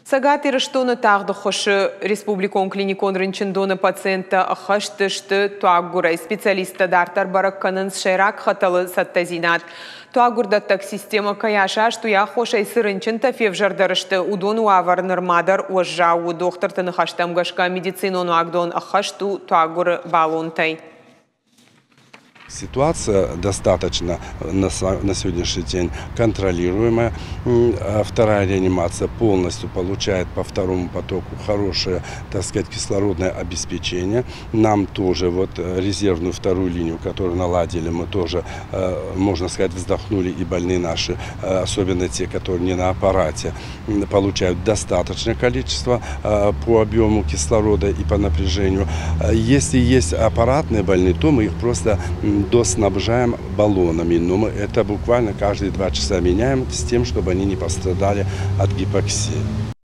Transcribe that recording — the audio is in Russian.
Сагат ирыштоны тағды хошы республикон клиникон рынчындоны пациента ахаштышты туаггурай специалиста дартар баракканын шайрак хаталы саттазинат. Туаггурдаттак система каяшаш туя хошай сырынчын тафев жардарышты удону авар нырмадар уажжау доктор тынахаштамгашка медицинону агдон ахашту туаггуры балонтай. Ситуация достаточно на сегодняшний день контролируемая. Вторая реанимация полностью получает по второму потоку хорошее, так сказать, кислородное обеспечение. Нам тоже вот резервную вторую линию, которую наладили, мы тоже, можно сказать, вздохнули, и больные наши, особенно те, которые не на аппарате, получают достаточное количество по объему кислорода и по напряжению. Если есть аппаратные больные, то мы их просто доснабжаем баллонами, но мы это буквально каждые 2 часа меняем с тем, чтобы они не пострадали от гипоксии.